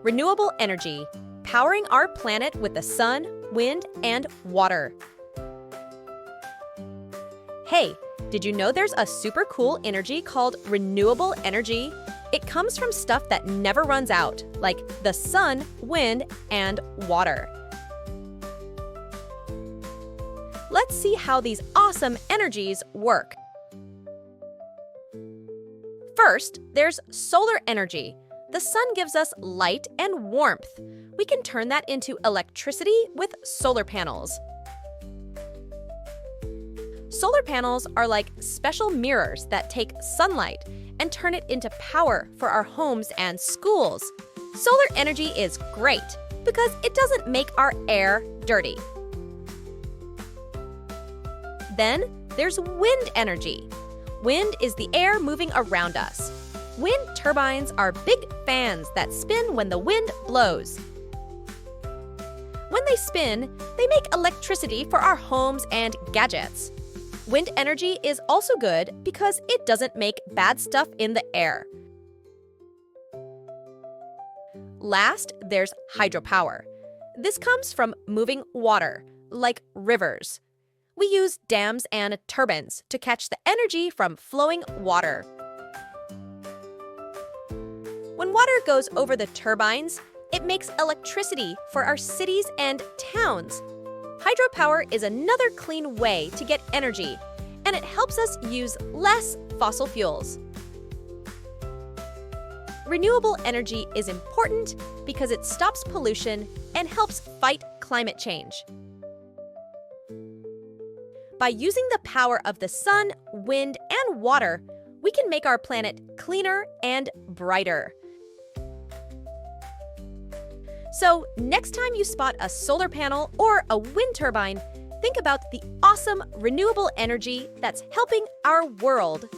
Renewable energy, powering our planet with the sun, wind, and water. Hey, did you know there's a super cool energy called renewable energy? It comes from stuff that never runs out, like the sun, wind, and water. Let's see how these awesome energies work. First, there's solar energy. The sun gives us light and warmth. We can turn that into electricity with solar panels. Solar panels are like special mirrors that take sunlight and turn it into power for our homes and schools. Solar energy is great because it doesn't make our air dirty. Then there's wind energy. Wind is the air moving around us. Wind turbines are big fans that spin when the wind blows. When they spin, they make electricity for our homes and gadgets. Wind energy is also good because it doesn't make bad stuff in the air. Last, there's hydropower. This comes from moving water, like rivers. We use dams and turbines to catch the energy from flowing water. When water goes over the turbines, it makes electricity for our cities and towns. Hydropower is another clean way to get energy, and it helps us use less fossil fuels. Renewable energy is important because it stops pollution and helps fight climate change. By using the power of the sun, wind, and water, we can make our planet cleaner and brighter. So, next time you spot a solar panel or a wind turbine, think about the awesome renewable energy that's helping our world